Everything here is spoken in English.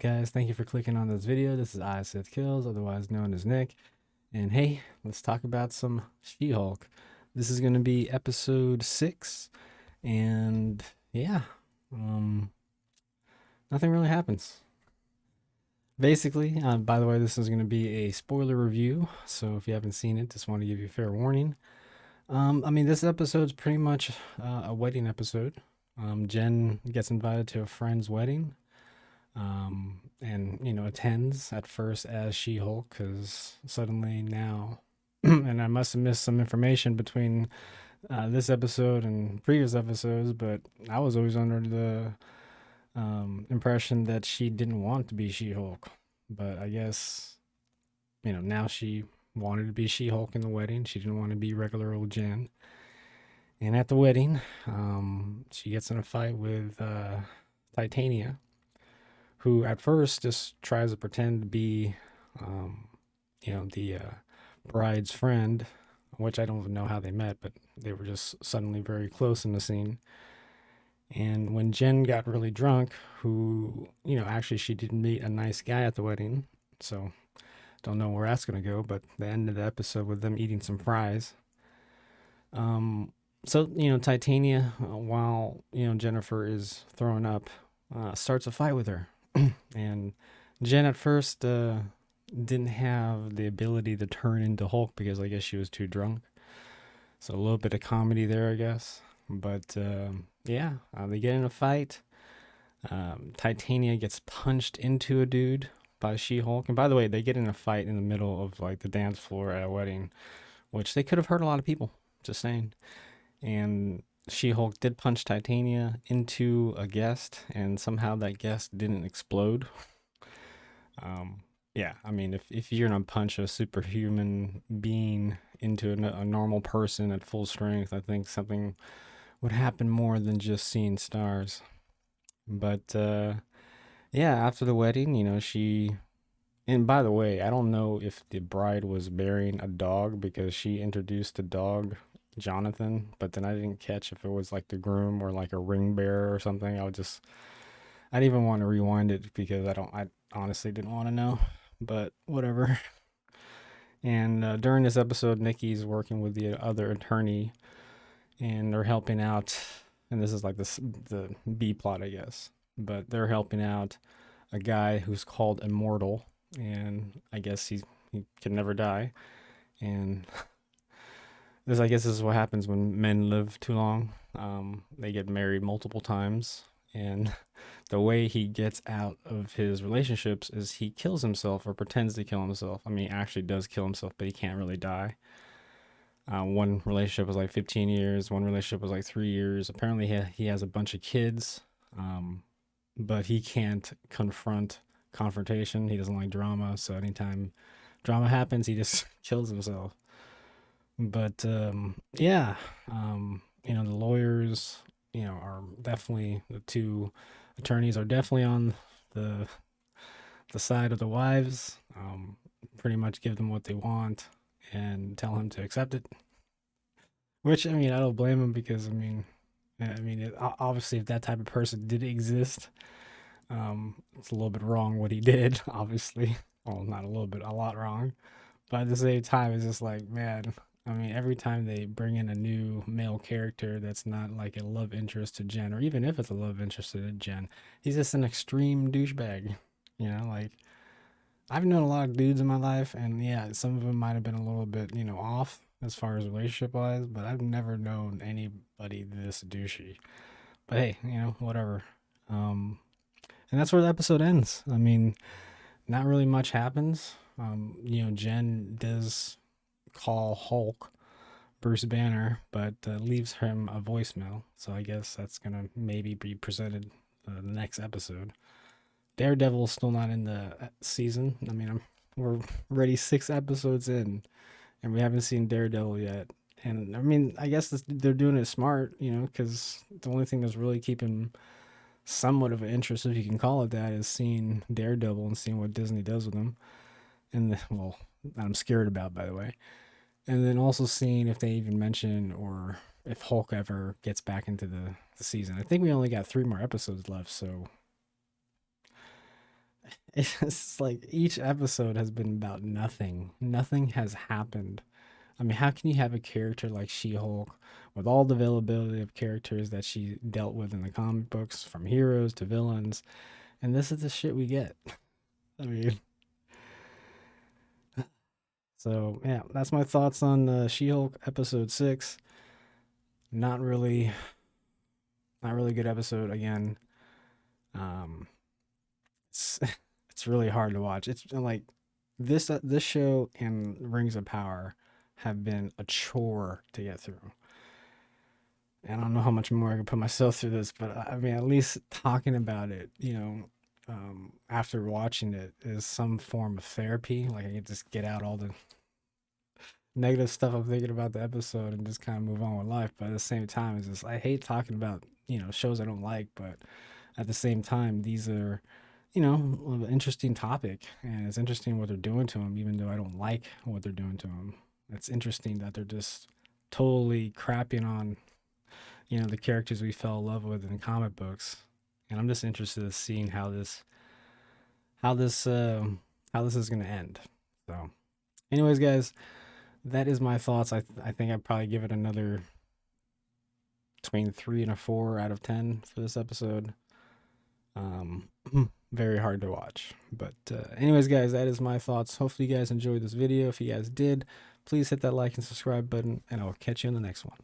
guys? Thank you for clicking on this video. This is I Sith Kills, otherwise known as Nick. And hey, let's talk about some She-Hulk. This is going to be episode 6. And yeah, nothing really happens. Basically, by the way, this is going to be a spoiler review. So if you haven't seen it, just want to give you a fair warning. This episode's pretty much a wedding episode. Jen gets invited to a friend's wedding. And attends at first as She-Hulk because suddenly now, and I must have missed some information between this episode and previous episodes, but I was always under the impression that she didn't want to be She-Hulk, but I guess now she wanted to be She-Hulk in the wedding. She didn't want to be regular old Jen. And at the wedding, she gets in a fight with Titania, who at first just tries to pretend to be, the bride's friend, which I don't even know how they met, but they were just suddenly very close in the scene. And when Jen got really drunk, actually she did meet a nice guy at the wedding, so don't know where that's going to go, but the end of the episode with them eating some fries. Titania, while, Jennifer is throwing up, starts a fight with her. And Jen at first didn't have the ability to turn into Hulk because I guess she was too drunk. So a little bit of comedy there, I guess. But they get in a fight. Titania gets punched into a dude by She-Hulk. And by the way, they get in a fight in the middle of like the dance floor at a wedding, which they could have hurt a lot of people, just saying. And She-Hulk did punch Titania into a guest, and somehow that guest didn't explode. If you're gonna punch a superhuman being into a normal person at full strength, I think something would happen more than just seeing stars. But after the wedding, she. And by the way, I don't know if the bride was bearing a dog because she introduced the dog Jonathan, but then I didn't catch if it was like the groom or like a ring bearer or something. I didn't even want to rewind it because I honestly didn't want to know, but whatever. And during this episode, Nikki's working with the other attorney, and they're helping out. And this is like the B plot, I guess, but they're helping out a guy who's called Immortal, and I guess he can never die, and I guess this is what happens when men live too long. They get married multiple times, and the way he gets out of his relationships is he kills himself or pretends to kill himself. He actually does kill himself, but he can't really die. One relationship was like 15 years. One relationship was like 3 years. Apparently, he has a bunch of kids, but he can't confrontation. He doesn't like drama, so anytime drama happens, he just kills himself. But the lawyers, are definitely, the two attorneys are definitely on the side of the wives. Pretty much give them what they want and tell him to accept it. Which I don't blame him because obviously if that type of person did exist, it's a little bit wrong what he did. Obviously, well, not a little bit, a lot wrong. But at the same time, it's just like, man. Every time they bring in a new male character that's not like a love interest to Jen, or even if it's a love interest to Jen, he's just an extreme douchebag. Like, I've known a lot of dudes in my life, and yeah, some of them might have been a little bit, off as far as relationship wise, but I've never known anybody this douchey. But hey, whatever. And that's where the episode ends. Not really much happens. Jen does call Hulk Bruce Banner, but leaves him a voicemail. So I guess that's gonna maybe be presented the next episode. Daredevil's still not in the season. We're already 6 episodes in, and we haven't seen Daredevil yet. And I guess they're doing it smart, because the only thing that's really keeping somewhat of an interest, if you can call it that, is seeing Daredevil and seeing what Disney does with him. And I'm scared about, by the way. And then also seeing if they even mention or if Hulk ever gets back into the season. I think we only got 3 more episodes left, so It's like each episode has been about nothing. Nothing has happened. I mean, how can you have a character like She-Hulk with all the availability of characters that she dealt with in the comic books, from heroes to villains, and this is the shit we get? I mean, so yeah, that's my thoughts on She-Hulk episode 6. Not really, not really good episode again. Um, it's it's really hard to watch. It's like this show and Rings of Power have been a chore to get through. And I don't know how much more I can put myself through this, but I mean, at least talking about it, after watching it is some form of therapy. Like I can just get out all the negative stuff I'm thinking about the episode and just kind of move on with life. But at the same time, it's just I hate talking about shows I don't like, but at the same time, these are an interesting topic, and it's interesting what they're doing to them, even though I don't like what they're doing to them. It's interesting that they're just totally crapping on the characters we fell in love with in comic books, and I'm just interested in seeing how this how this is gonna end. So, anyways, guys, that is my thoughts. I think I'd probably give it another between 3 and a 4 out of 10 for this episode. Um, very hard to watch, but anyways, guys, that is my thoughts. Hopefully, you guys enjoyed this video. If you guys did, please hit that like and subscribe button, and I'll catch you in the next one.